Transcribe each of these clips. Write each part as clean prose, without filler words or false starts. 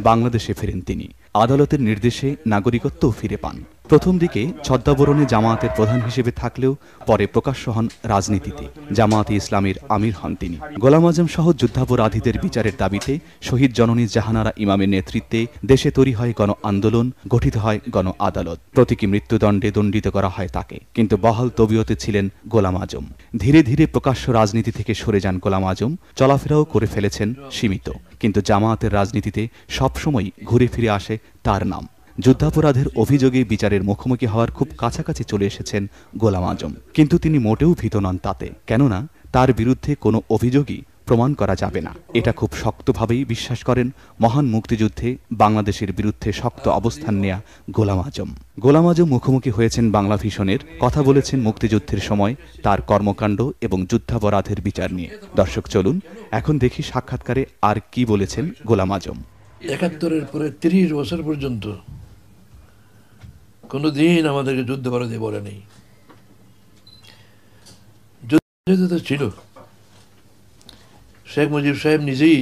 বাংলাদেশে ফেরেন তিনি। আদালতের নির্দেশে নাগরিকত্বও ফিরে পান। প্রথম দিকে ছদ্মাবরণে জামায়াতের প্রধান হিসেবে থাকলেও পরে প্রকাশ্য হন রাজনীতিতে। জামায়াতে ইসলামীর আমির হন তিনি। গোলাম আজম সহ যুদ্ধাপরাধীদের বিচারের দাবিতে শহীদ জননী জাহানারা ইমামের নেতৃত্বে দেশে তৈরি হয় গণ আন্দোলন, গঠিত হয় গণ আদালত। প্রতীকী মৃত্যুদণ্ডে দণ্ডিত করা হয় তাকে। কিন্তু বহাল তবিয়তে ছিলেন গোলাম আজম। ধীরে ধীরে প্রকাশ্য রাজনীতি থেকে সরে যান গোলাম আজম। চলাফেরাও করে ফেলেছেন সীমিত। কিন্তু জামায়াতের রাজনীতিতে সবসময় ঘুরে ফিরে আসে তার নাম। যুদ্ধাপরাধের অভিযোগে বিচারের মুখোমুখি হওয়ার খুব কাছাকাছি চলে এসেছেন গোলাম আজম। কিন্তু তিনি মোটেও ভীত নন তাতে, কেননা তার বিরুদ্ধে কোনো অভিযোগই প্রমাণ করা যাবে না, এটা খুব শক্তভাবেই বিশ্বাস করেন মহান মুক্তিযুদ্ধে বাংলাদেশের বিরুদ্ধে শক্ত অবস্থান নেয়া গোলাম আজম। গোলাম আজম মুখোমুখি হয়েছেন বাংলা ভিশনের, কথা বলেছেন মুক্তিযুদ্ধের সময় তার কর্মকাণ্ড এবং যুদ্ধাপরাধের বিচার নিয়ে। দর্শক চলুন এখন দেখি সাক্ষাৎকারে আর কি বলেছেন গোলাম আজম। ৭১-এর পরে ৩০ বছর পর্যন্ত কোনোদিন আমাদেরকে যুদ্ধাপরাধী বলে নেই। যুদ্ধ ছিল, শেখ মুজিব সাহেব নিজেই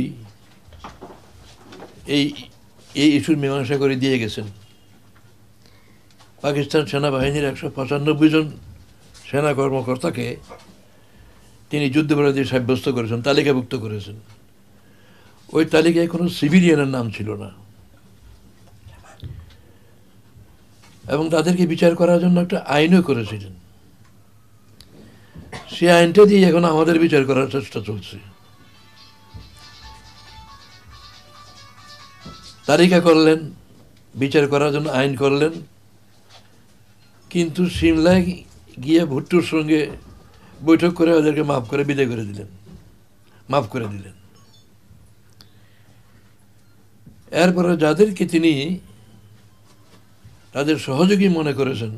এই ইস্যুর মীমাংসা করে দিয়ে গেছেন। পাকিস্তান সেনাবাহিনীর ১৯৫ জন সেনা কর্মকর্তাকে তিনি যুদ্ধাপরাধী সাব্যস্ত করেছেন, তালিকাভুক্ত করেছেন। ওই তালিকায় কোনো সিভিলিয়ানের নাম ছিল না, এবং তাদেরকে বিচার করার জন্য একটা আইনও করেছিলেন। সে আইনটা দিয়ে এখন আমাদের বিচার করার চেষ্টা চলছে। তালিকা করলেন, বিচার করার জন্য আইন করলেন, কিন্তু সিমলায় গিয়ে ভুট্টোর সঙ্গে বৈঠক করে ওদেরকে মাফ করে বিদায় করে দিলেন, মাফ করে দিলেন। এরপরে যাদেরকে তিনি তাদের সহযোগী মনে করেছেন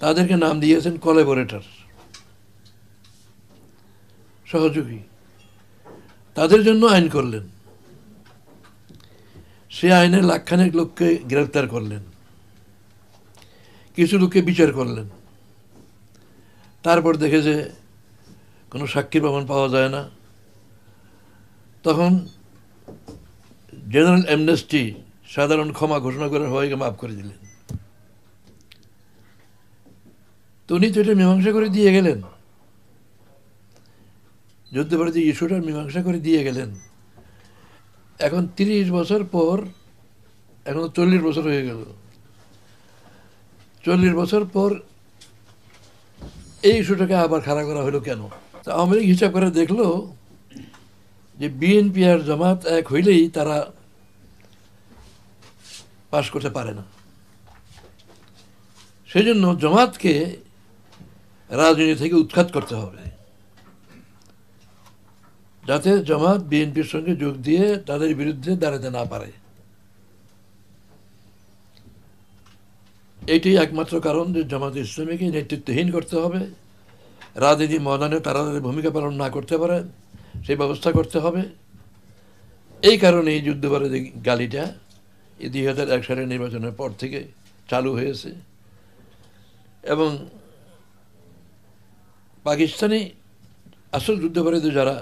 তাদেরকে নাম দিয়েছেন কোলাবোরেটর, সহযোগী। তাদের জন্য আইন করলেন, সে আইনে লাখখানেক লোককে গ্রেফতার করলেন, কিছু লোককে বিচার করলেন। তারপর দেখে যে কোনো সাক্ষী প্রমাণ পাওয়া যায় না, তখন জেনারেল অ্যামনেস্টি, সাধারণ ক্ষমা ঘোষণা করে সবাইকে মাফ করে দিলেন। তো উনি তো এটা মীমাংসা করে দিয়ে গেলেন, যুদ্ধাপরাধী ইস্যুটার মীমাংসা করে দিয়ে গেলেন। এখন ৩০ বছর পর, এখন ৪০ বছর হয়ে গেল, ৪০ বছর পর এই ইস্যুটাকে আবার খাড়া করা হলো কেন? তা আওয়ামী লীগ হিসাব করে দেখলো যে বিএনপি আর জামাত এক হইলেই তারা পাশ করতে পারে না। সেই জন্য জামাতকে রাজনীতি থেকে উৎখাত করতে হবে, যাতে জামাত বিএনপির সঙ্গে যোগ দিয়ে তাদের বিরুদ্ধে দাঁড়াতে না পারে। এটাই একমাত্র কারণ যে জামাত ইসলামীকে নেতৃত্বহীন করতে হবে, রাজনীতি ময়দানে তারা তাদের ভূমিকা পালন না করতে পারে সেই ব্যবস্থা করতে হবে। এই কারণে এই যুদ্ধাপরাধী গালিটা এই ২০০১ সালের নির্বাচনের পর থেকে চালু হয়েছে। এবং পাকিস্তানি আসল যুদ্ধাপরাধী যারা,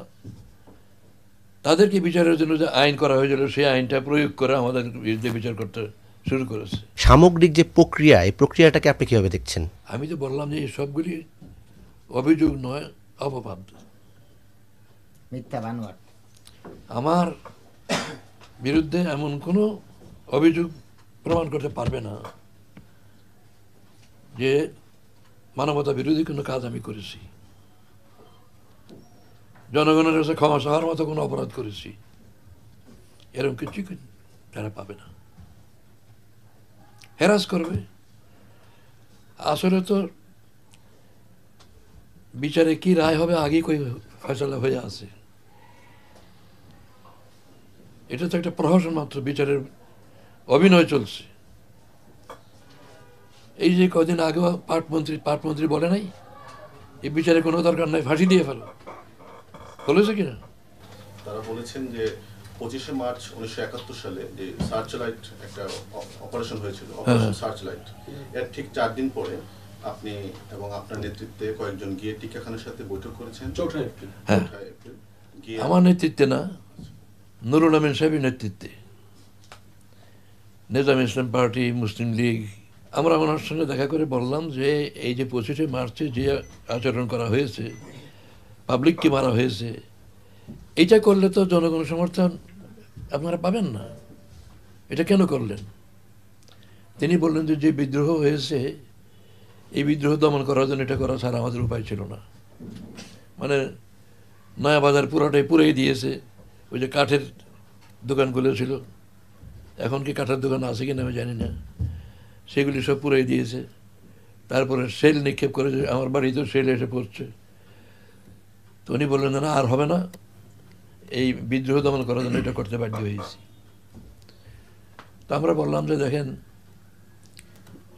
তাদেরকে বিচারের জন্য যে আইন করা হয়েছিল সেই আইনটা প্রয়োগ করে আমাদের বিরুদ্ধে বিচার করতে শুরু করেছে। সামগ্রিক যে প্রক্রিয়া, এই প্রক্রিয়াটাকে আপনি কিভাবে দেখছেন? আমি তো বললাম যে এই সবগুলি অভিযোগ নয়, অপবাদ, মিথ্যা বানোয়াট। আমার বিরুদ্ধে এমন কোনো অভিযোগ প্রমাণ করতে পারবে না যে মানবতা বিরোধী কোনো কাজ আমি করেছি, জনগণের কাছে ক্ষমা চাওয়ার মতো কোনো অপরাধ করেছি, এরকম কিছুই তারা পাবে না। হেরাস করবে। আসলে তো বিচারে কি রায় হবে আগেই কই ফয়সালা হয়ে আছে। এটা তো একটা প্রহসন মাত্র, বিচারের অভিনয় চলছে। এই যে কদিন আগে পাটমন্ত্রী বলে নাই এই বিচারে কোনো দরকার নাই, ফাঁসি দিয়ে ফেলো, বলেছে কিনা? তারা বলেছেন যে 25শে মার্চ 1971 সালে যে সার্চ লাইট একটা অপারেশন হয়েছিল, অপারেশন সার্চ লাইট, এর ঠিক 4 দিন পরে আপনি এবং আপনার নেতৃত্বে কয়েকজন গিয়ে টিকা খানের সাথে বৈঠক করেছেন। 4 এপ্রিল। হ্যাঁ, আমার নেতৃত্বে না, নুরুল আমিন সাহেবের নেতৃত্বে নিজাম ইসলাম পার্টি, মুসলিম লীগ, আমরা ওনার সঙ্গে দেখা করে বললাম যে এই যে 25শে মার্চে যে আচরণ করা হয়েছে, পাবলিককে মারা হয়েছে, এটা করলে তো জনগণ সমর্থন আপনারা পাবেন না, এটা কেন করলেন? তিনি বললেন যে যে বিদ্রোহ হয়েছে এই বিদ্রোহ দমন করার জন্য এটা করা ছাড়া আমাদের উপায় ছিল না। মানে নয়া বাজার পুরোটাই পুড়িয়ে দিয়েছে, ওই যে কাঠের দোকানগুলো ছিল, এখন কি কাঠের দোকান আছে কিনা আমি জানি না, সেগুলি সব পুড়িয়ে দিয়েছে। তারপরে সেল নিক্ষেপ করে, আমার বাড়িতেও সেল এসে পড়ছে। তো উনি বললেন না আর হবে না, এই বিদ্রোহ দমন করার জন্য এটা করতে বাধ্য হয়েছি। তো আমরা বললাম যে দেখেন,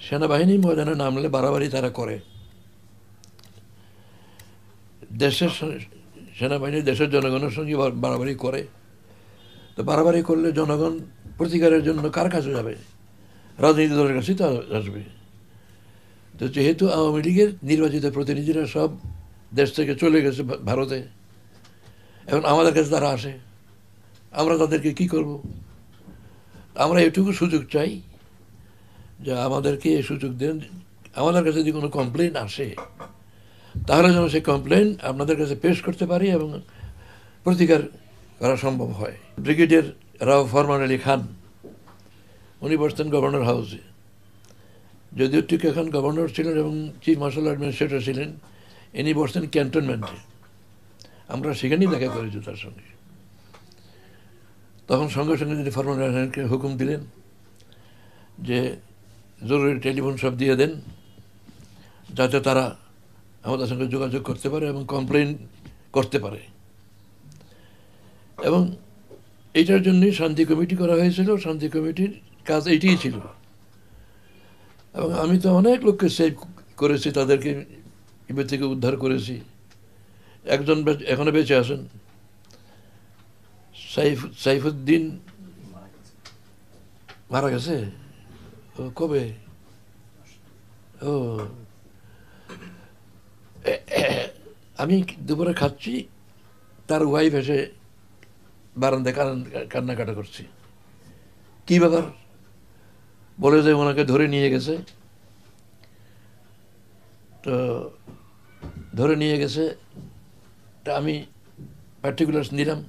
সেনাবাহিনী ময়দানে নামলে বাড়াবাড়ি তারা করে, দেশের সেনাবাহিনী দেশের জনগণের সঙ্গে বাড়াবাড়ি করে। তো বাড়াবাড়ি করলে জনগণ প্রতিকারের জন্য কার কাছে যাবে? রাজনীতি দলের কাছেই তো আসবে। তো যেহেতু আওয়ামী লীগের নির্বাচিত প্রতিনিধিরা সব দেশ থেকে চলে গেছে ভারতে, এখন আমাদের কাছে তারা আসে, আমরা তাদেরকে কি করব? আমরা এটুকু সুযোগ চাই যে আমাদেরকে এই সুযোগ দেন, আমাদের কাছে যদি কোনো কমপ্লেন আসে তাহলে যেন সেই কমপ্লেন আপনাদের কাছে পেশ করতে পারি এবং প্রতিকার করা সম্ভব হয়। ব্রিগেডিয়ার রাও ফরমান আলী খান, উনি বসতেন গভর্নর হাউসে, যদিও ঠিক এখন গভর্নর ছিলেন এবং চিফ মার্শাল অ্যাডমিনিস্ট্রেটর ছিলেন, ইনি বসতেন ক্যান্টনমেন্টে। আমরা সেখানেই দেখা করেছি তার সঙ্গে। তখন সঙ্গে সঙ্গে তিনি ফরমান আলী খানকে হুকুম দিলেন যে জরুরি টেলিফোন সব দিয়ে দেন, যাতে তারা আমাদের সঙ্গে যোগাযোগ করতে পারে এবং কমপ্লেন করতে পারে। এবং এইটার জন্যই শান্তি কমিটি করা হয়েছিল। শান্তি কমিটির কাজ এইটাই ছিল। এবং আমি তো অনেক লোককে সেভ করেছি, তাদেরকে ইবে থেকে উদ্ধার করেছি। একজন এখনো বেঁচে আছেন, সাইফুদ্দিন মারা গেছে। ও কবে? ও আমি দুপুরে খাচ্ছি, তার ওয়াইফ এসে বারান্দায় কান্নাকাটা করছি। কি ব্যাপার? বলে যে ওনাকে ধরে নিয়ে গেছে। তো ধরে নিয়ে গেছে, তা আমি পার্টিকুলার্স নিলাম।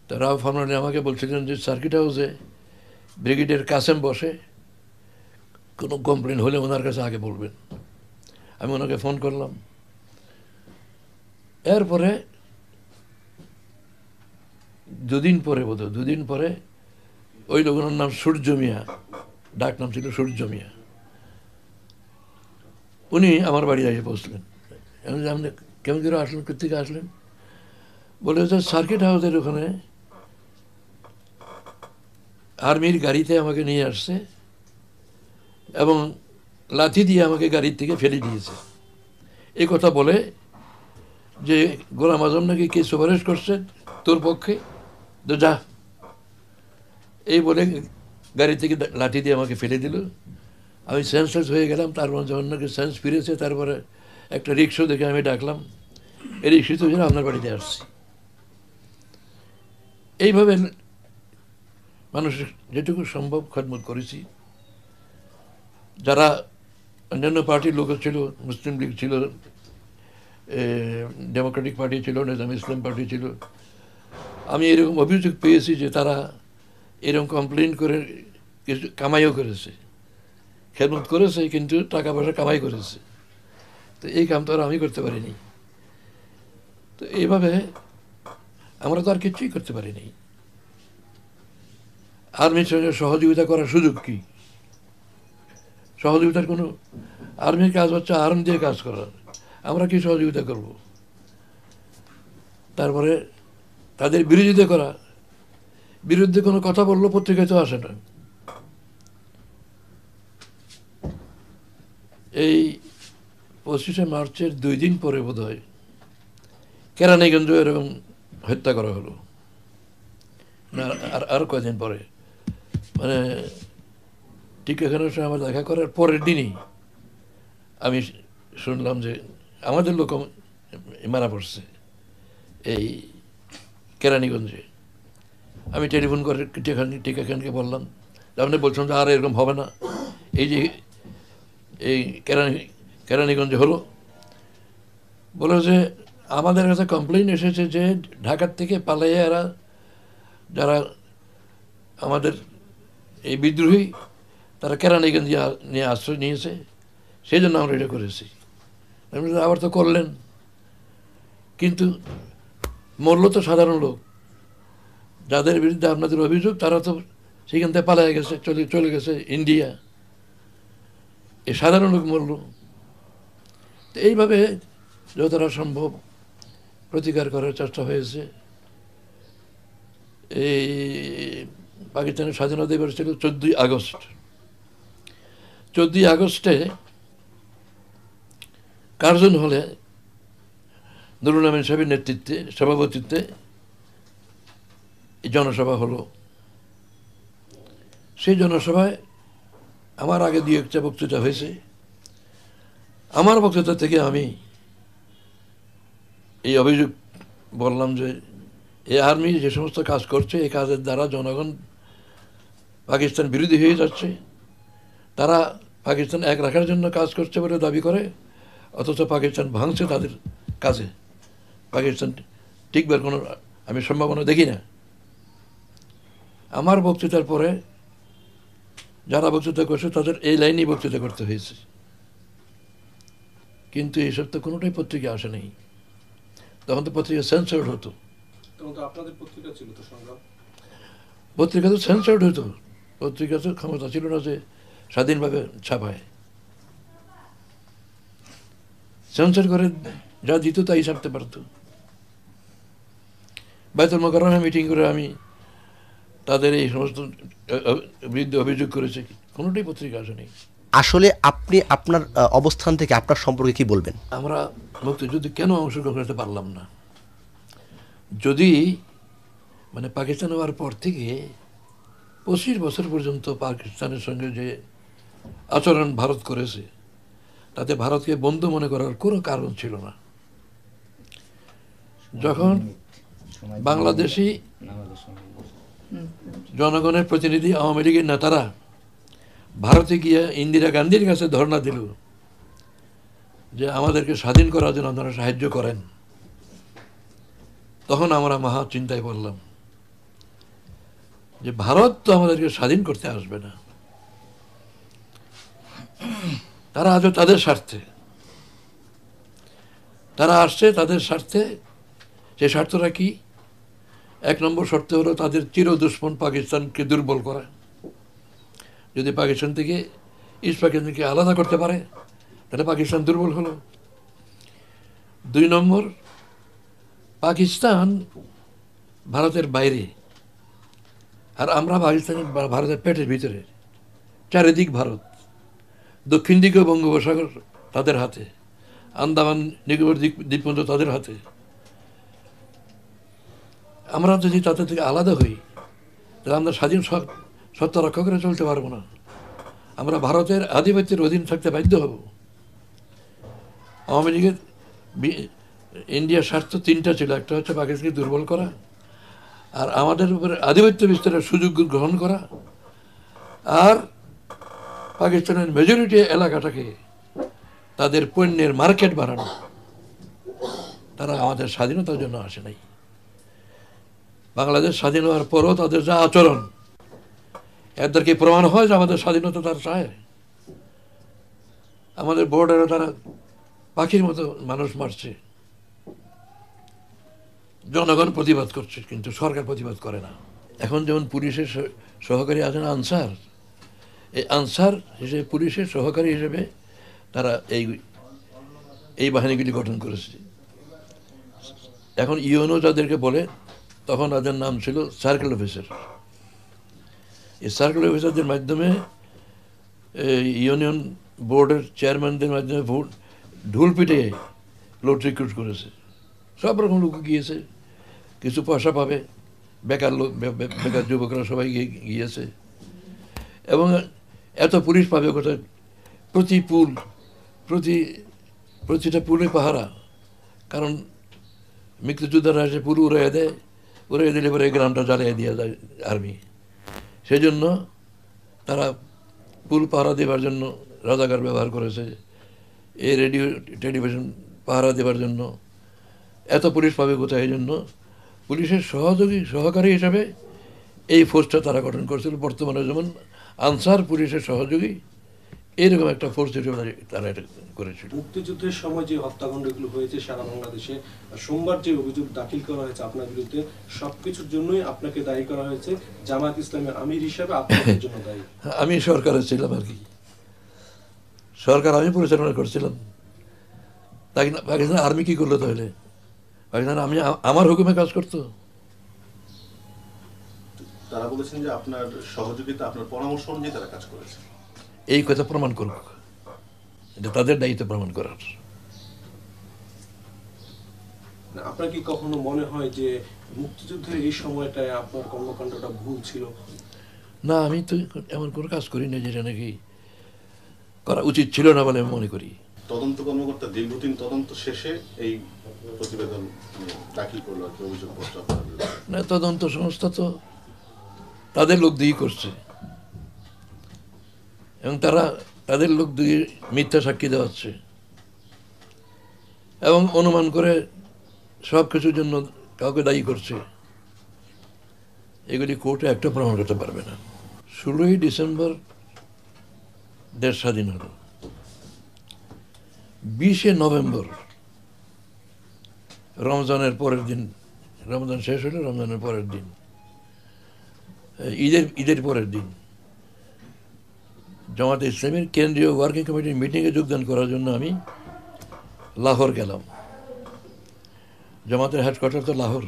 তো রাও ফরমান আমাকে বলছিলেন যে সার্কিট হাউসে ব্রিগেডিয়ার কাসেম বসে, কোনো কমপ্লেন হলে ওনার কাছে আগে বলবেন। আমি ওনাকে ফোন করলাম। এরপরে দুদিন পরে ওই লোকের নাম সূর্য মিয়া, ডাক নাম ছিল সূর্য মিয়া, উনি আমার বাড়ি এসে পৌঁছলেন। আপনি কেমন করে আসলেন, কোথেকে আসলেন? বলে যে সার্কিট হাউসের ওখানে আর্মির গাড়িতে আমাকে নিয়ে আসছে এবং লাথি দিয়ে আমাকে গাড়ির থেকে ফেলে দিয়েছে। এই কথা বলে যে গোলাম আজম নাকি কে সুপারিশ করছে তোর পক্ষে, তো যা, এই বলে গাড়ি থেকে লাঠি দিয়ে আমাকে ফেলে দিল। আমি সেন্সলেস হয়ে গেলাম। তারপর যখন নাকি সেন্স ফিরেছে, তারপরে একটা রিক্সা দেখে আমি ডাকলাম, এই রিক্সাতে যেন আপনার বাড়িতে আসছি। এইভাবে মানুষের যেটুকু সম্ভব খেদমত করেছি। যারা অন্যান্য পার্টির লোক ছিল, মুসলিম লীগ ছিল, ডেমোক্রেটিক পার্টি ছিল, নিজাম ইসলাম পার্টি ছিল, আমি এরকম অভিযোগ পেয়েছি যে তারা এরকম কমপ্লেন করে কিছু কামাইও করেছে, খেদমত করেছে, কিন্তু টাকা পয়সা কামাই করেছে। তো এই কাম তো আর আমি করতে পারিনি। তো এইভাবে আমরা তো আর কিছুই করতে পারিনি। আর্মির সঙ্গে সহযোগিতা করার সুযোগ কি? সহযোগিতার কোনো, আর্মির কাজ হচ্ছে আর্ম দিয়ে কাজ করার, আমরা কি সহযোগিতা করব? তারপরে তাদের বিরোধিতা করা, বিরুদ্ধে কোনো কথা বললো পত্রিকায় তো আসে না। এই 25শে মার্চের 2 দিন পরে বোধ হয় কেরানীগঞ্জ এরকম হত্যা করা হলো, না আর কয়দিন পরে, মানে ঠিক এখানের সঙ্গে আমার দেখা করার পরের দিনই আমি শুনলাম যে আমাদের লোক মারা পড়ছে এই কেরানীগঞ্জে। আমি টেলিফোন করে টিকা খানকে বললাম, আপনি বলছেন যে আর এরকম হবে না, এই যে এই কেরানীগঞ্জে হলো, বলে যে আমাদের কাছে কমপ্লেইন এসেছে যে ঢাকার থেকে পালাইয়া এরা যারা আমাদের এই বিদ্রোহী তারা কেরানীগঞ্জ নিয়ে আশ্রয় নিয়েছে, সেই জন্য আমরা এটা করেছি। আবার তো করলেন, কিন্তু মরল তো সাধারণ লোক, যাদের বিরুদ্ধে আপনাদের অভিযোগ তারা তো সেখান থেকে পালিয়ে গেছে, চলে গেছে ইন্ডিয়া, এই সাধারণ লোক মরল। তো এইভাবে যতটা সম্ভব প্রতিকার করার চেষ্টা হয়েছে। এই পাকিস্তানের স্বাধীনতা দিবস ছিল 14ই আগস্ট। 14ই আগস্টে কার্জন হলে নুরুল আমিন সাহেবের নেতৃত্বে, সভাপতিত্বে এই জনসভা হলো। সেই জনসভায় আমার আগে দিয়ে একটা বক্তৃতা হয়েছে। আমার বক্তৃতা থেকে আমি এই অভিযোগ বললাম যে এই আর্মি যে সমস্ত কাজ করছে, এই কাজের দ্বারা জনগণ পাকিস্তান বিরোধী হয়ে যাচ্ছে। তারা পাকিস্তান এক রাখার জন্য কাজ করছে বলে দাবি করে, অথচ পাকিস্তান ভাঙছে তাদের কাজে। পাকিস্তান টিকবার কোনো আমি সম্ভাবনা দেখি না। আমার বক্তৃতার পরে যারা বক্তৃতা করছে তাদের এই লাইনেই বক্তৃতা করতে হয়েছে, কিন্তু এইসব তো কোনোটাই পত্রিকা আসে নাই। তখন তো পত্রিকা সেন্সর্ড হতো, পত্রিকা তো সেন্সর্ড হতো, পত্রিকা তো ক্ষমতা ছিল না যে স্বাধীনভাবে ছাপায়। সেন্সর করে যা দিত তাই ছাপতে পারত। বায়তুল মোকাররমে মিটিং করে আমি তাদের এই সমস্ত বিরুদ্ধে অভিযোগ করেছি, কোনোটাই পত্রিকা আসেনি। আসলে আপনি আপনার অবস্থান থেকে আপনার সম্পর্কে কি বলবেন? আমরা মুক্তিযুদ্ধে কেন অংশগ্রহণ করতে পারলাম না? যদি মানে পাকিস্তান হওয়ার পর থেকে 25 বছর পর্যন্ত পাকিস্তানের সঙ্গে যে আচরণ ভারত করেছে, তাতে ভারতকে বন্ধু মনে করার কোনো কারণ ছিল না। যখন বাংলাদেশি জনগণের প্রতিনিধি আওয়ামী লীগের নেতারা ভারতে গিয়ে ইন্দিরা গান্ধীর কাছে ধর্ণা দিল যে আমাদেরকে স্বাধীন করার জন্য আপনারা সাহায্য করেন, তখন আমরা মহা চিন্তায় পড়লাম যে ভারত তো আমাদেরকে স্বাধীন করতে আসবে না, তারা আজও তাদের স্বার্থে, তারা আসছে তাদের স্বার্থে। সেই স্বার্থটা কি? 1 নম্বর শর্ত হলো তাদের চির দুশ্মন পাকিস্তানকে দুর্বল করা। যদি পাকিস্তান থেকে ইস্ট পাকিস্তানকে আলাদা করতে পারে তাহলে পাকিস্তান দুর্বল হলো। 2 নম্বর, পাকিস্তান ভারতের বাইরে আর আমরা পাকিস্তানের ভারতের পেটের ভিতরে, চারিদিক ভারত, দক্ষিণ দিকেও বঙ্গোপসাগর তাদের হাতে, আন্দামান নিকোবর দ্বীপপুঞ্জ তাদের হাতে। আমরা যদি তাদের থেকে আলাদা হই তাহলে আমরা স্বাধীন সত্তা রক্ষা করে চলতে পারবো না, আমরা ভারতের আধিপত্যের অধীন থাকতে বাধ্য হব। আওয়ামী লীগের ইন্ডিয়ার স্বার্থ 3টা ছিল, একটা হচ্ছে পাকিস্তানকে দুর্বল করা, আর আমাদের উপরে আধিপত্য বিস্তারের সুযোগ গ্রহণ করা, আর পাকিস্তানের মেজরিটি এলাকাটাকে তাদের পণ্যের মার্কেট বাড়ানো। তারা আমাদের স্বাধীনতার জন্য আসে নাই। বাংলাদেশ স্বাধীন হওয়ার পরও তাদের যা আচরণ, এদেরকে প্রমাণ হয় যে আমাদের স্বাধীনতা তারা চায়। আমাদের বর্ডারে তারা পাখির মতো মানুষ মারছে, জনগণ প্রতিবাদ করছে, কিন্তু সরকার প্রতিবাদ করে না। এখন যেমন পুলিশের সহকারী আছেন আনসার, এই আনসার হিসেবে পুলিশের সহকারী হিসেবে তারা এই বাহিনীগুলি গঠন করেছে। এখন ইউএনও যাদেরকে বলে, তখন তাদের নাম ছিল সার্কেল অফিসার। এই সার্কেল অফিসারদের মাধ্যমে ইউনিয়ন বোর্ডের চেয়ারম্যানদের মাধ্যমে ঢুল পিটে লোক রিক্রুট করেছে। সব রকম লোক গিয়েছে, কিছু পয়সা পাবে, বেকার লোক, বেকার যুবকরা সবাই গিয়েছে। এবং এত পুলিশ পাবে কোথায়? প্রতি পুল, প্রতিটা পুলে পাহারা, কারণ মুক্তিযোদ্ধারা এসে পুল উড়াইয়া দেয়, উড়িয়ে দিলে পরে এই গ্রামটা জ্বালিয়ে দিয়ে যায় আর্মি। সেই জন্য তারা পুল পাহারা দেবার জন্য রাজাকার ব্যবহার করেছে, এই রেডিও টেলিভিশন পাহারা দেবার জন্য। এত পুলিশ পাবে কোথায়? এই জন্য পুলিশের সহকারী হিসাবে এই ফোর্সটা তারা গঠন করেছিল। বর্তমানে যেমন আনসার পুলিশের সহযোগী, এইরকম একটা ফোর্স হিসেবে তারা এটা করেছিল। মুক্তিযুদ্ধের সময় যে হত্যাকাণ্ডগুলো হয়েছে সারা বাংলাদেশে, সোমবার যে অভিযোগ দাখিল করা হয়েছে আপনার বিরুদ্ধে, সবকিছুর জন্যই আপনাকে দায়ী করা হয়েছে। জামায়াত ইসলামের আমির হিসাবে আপনার জন্য দায়ী। আমি সরকারে ছিলাম আর কি, সরকার আমি পরিচালনা করছিলাম। পাকিস্তান আর্মি কি করলো তাহলে? পাকিস্তান আমার হুকুমে কাজ করতো। তারা বলেছেন যে আপনার সহযোগিতা, আপনার পরামর্শ অনুযায়ী তারা কাজ করেছে। এই কথা প্রমাণ করুক, এটা তাদের দায়িত্ব প্রমাণ করার। আপনার কি কখনো মনে হয় যে মুক্তিযুদ্ধের এই সময়টায় আপনার কর্মকাণ্ডটা ভুল ছিল? না, আমি তো এমন কোনো কাজ করি না যেটা নাকি করা উচিত ছিল না বলে আমি মনে করি। তদন্ত কর্মকর্তা দীর্ঘদিন তদন্ত শেষে এই প্রতিবেদন দাখিল করলো আর কি, অভিযোগপত্র আপনার বিরুদ্ধে। না, তদন্ত সংস্থা তো তাদের লোক দিয়েই করছে, এবং তারা তাদের লোক দিয়ে মিথ্যা সাক্ষী দেওয়াচ্ছে এবং অনুমান করে সব কিছুর জন্য কাউকে দায়ী করছে। এগুলি কোর্টে একটা প্রমাণ করতে পারবে না। 16ই ডিসেম্বর দেশ স্বাধীন হল। 20শে নভেম্বর রমজানের পরের দিন, রমজান শেষ হলো, রমজানের পরের দিন, ঈদের পরের দিন, জামাতে ইসলামের কেন্দ্রীয় ওয়ার্কিং কমিটির মিটিংয়ে যোগদান করার জন্য আমি লাহোর গেলাম। জামাতের হেডকোয়ার্টার তো লাহোর,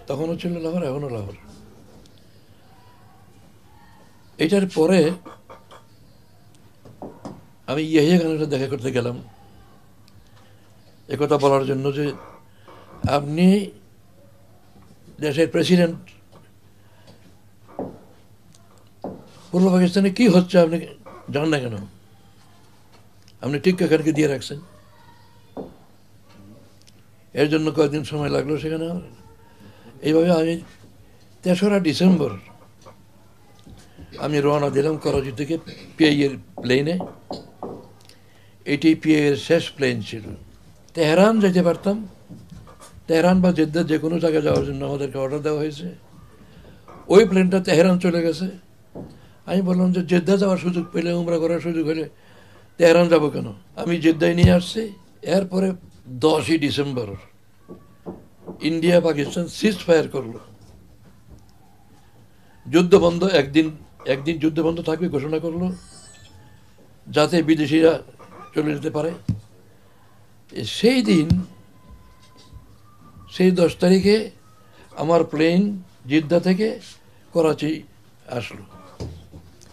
তখনও ছিল লাহোর, এখনও লাহোর। এটার পরে আমি ইয়াহিয়া খানের সাথে দেখা করতে গেলাম একথা বলার জন্য যে আপনি দেশের প্রেসিডেন্ট, পূর্ব পাকিস্তানে কি হচ্ছে আপনি জান না কেন? আপনি ঠিক এখানকে দিয়ে রাখছেন। এর জন্য কয়েকদিন সময় লাগলো সেখানে। এইভাবে আমি 3রা ডিসেম্বর আমি রওনা দিলাম করাচি থেকে পিআইয়ের প্লেনে। এটি পিআইয়ের শেষ প্লেন ছিল। তেহরান যেতে পারতাম, তেহরান বা জেদ্দা যে কোনো জায়গায় যাওয়ার জন্য আমাদেরকে অর্ডার দেওয়া হয়েছে। ওই প্লেনটা তেহরান চলে গেছে। আমি বললাম যে জেদ্দা যাওয়ার সুযোগ পেলে, উমরা করার সুযোগ হলে তেহরান যাবো কেন? আমি জেদ্দায় নিয়ে আসছি। এরপরে 10ই December India Pakistan ceasefire করলো, যুদ্ধ বন্ধ, একদিন যুদ্ধ বন্ধ থাকবে ঘোষণা করলো, যাতে বিদেশিরা চলে যেতে পারে। সেই দিন, সেই 10 তারিখে আমার প্লেন জিদ্দা থেকে করাচি আসলো।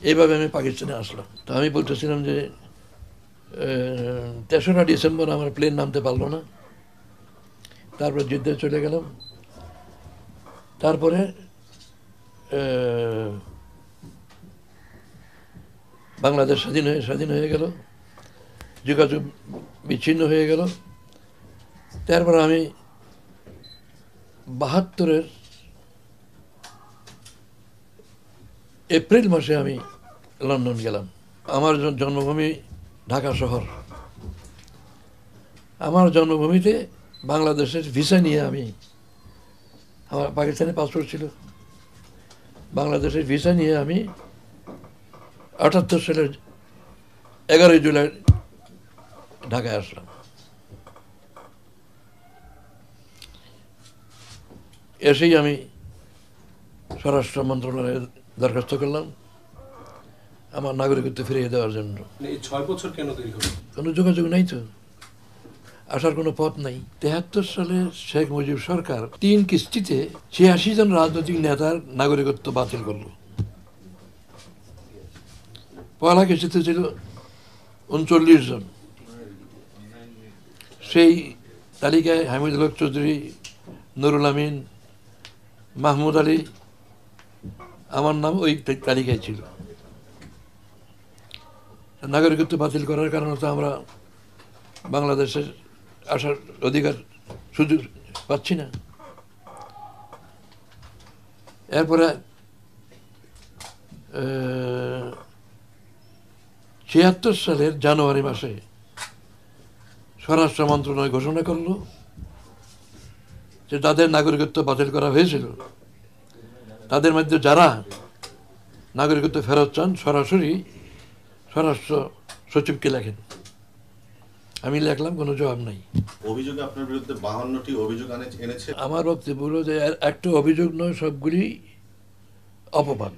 এইভাবে আমি পাকিস্তানে আসলাম। তো আমি বলতেছিলাম যে 3রা ডিসেম্বর আমার প্লেন নামতে পারলো না। তারপরে জিদ্দায় চলে গেলাম। তারপরে বাংলাদেশ স্বাধীন হয়ে গেল, যোগাযোগ বিচ্ছিন্ন হয়ে গেল। তারপর আমি 72-এর এপ্রিল মাসে আমি লন্ডন গেলাম। আমার জন্মভূমি ঢাকা শহর। আমার জন্মভূমিতে বাংলাদেশের ভিসা নিয়ে আমার পাকিস্তানি পাসপোর্ট ছিল, বাংলাদেশের ভিসা নিয়ে আমি 78 সালের 11ই জুলাই ঢাকায় আসলাম। এসেই আমি স্বরাষ্ট্র মন্ত্রণালয়ে দরখাস্ত করলাম আমার নাগরিকত্ব ফিরিয়ে দেওয়ার জন্য। এই 6 বছর কেন দেরি হলো? কোনো যোগাযোগ নাই তো, আসার কোনো পথ নাই। 73 সালে শেখ মুজিব সরকার 3 কিস্তিতে 86 জন রাজনৈতিক নেতার নাগরিকত্ব বাতিল করল। পয়লা কিস্তিতে ছিল 39 জন। সেই তালিকায় হামিদুল হক চৌধুরী, নুরুল আমিন, মাহমুদ আলী, আমার নাম ওই তালিকায় ছিল। নাগরিকত্ব বাতিল করার কারণে তো আমরা বাংলাদেশের আসার অধিকার সুযোগ পাচ্ছি না। এরপরে ৭৬ সালের জানুয়ারি মাসে স্বরাষ্ট্র মন্ত্রণালয় ঘোষণা করল যে তাদের নাগরিকত্ব বাতিল করা হয়েছিল, তাদের মধ্যে যারা নাগরিকত্ব ফেরত চান সরাসরি স্বরাষ্ট্র সচিবকে লেখেন। আমি লেখলাম, কোনো জবাব নাই। অভিযোগে আপনার বিরুদ্ধে 52টি অভিযোগ এনেছে। আমার বক্তব্য হলো যে একটা অভিযোগ নয়, সবগুলি অপবাদ,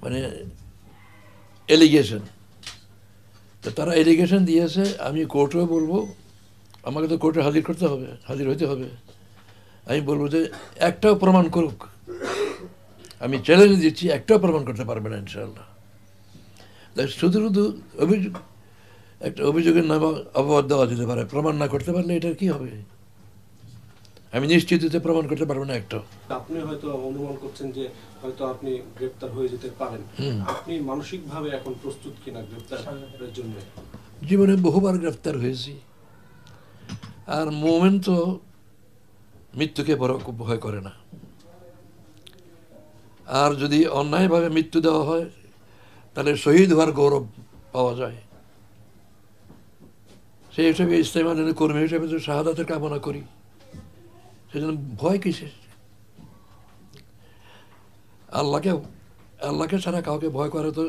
মানে এলিগেশন। তো তারা এলিগেশন দিয়েছে, আমি কোর্টেও বলবো, আমাকে তো কোর্টে হাজির হইতে হবে। আমি বলবো যে একটাও প্রমাণ করুক, আমি চ্যালেঞ্জ দিচ্ছি, একটাও প্রমাণ করতে পারবে না ইনশাআল্লাহ। তাই শুধু অভিযোগ, একটা অভিযোগের নামে অপবাদ দেওয়া যেতে পারে, প্রমাণ না করতে পারলে এটার কি হবে? আমি নিশ্চিত প্রমাণ করতে পারবো না একটাও। আপনি হয়তো অনুমান করছেন যে হয়তো আপনি গ্রেপ্তার হয়ে যেতে পারেন, আপনি মানসিকভাবে এখন প্রস্তুত কিনা গ্রেপ্তারের জন্য? জীবনে বহুবার গ্রেফতার হয়েছি, আর মোমেন তো মৃত্যুকে বড় ভয় করে না। আর যদি অন্যায়ভাবে মৃত্যু দেওয়া হয় তাহলে শহীদ হওয়ার গৌরব পাওয়া যায়। সেই হিসেবে ইসলামী আন্দোলনের কর্মী হিসেবে তো শাহাদাতের কামনা করি, সেজন্য ভয় কিসের? আল্লাহকে ছাড়া কাউকে ভয় করা তো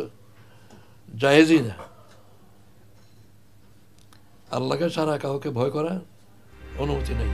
জায়েজই না। আল্লাহকে ছাড়া কাউকে ভয় করা অনুমতি নেই।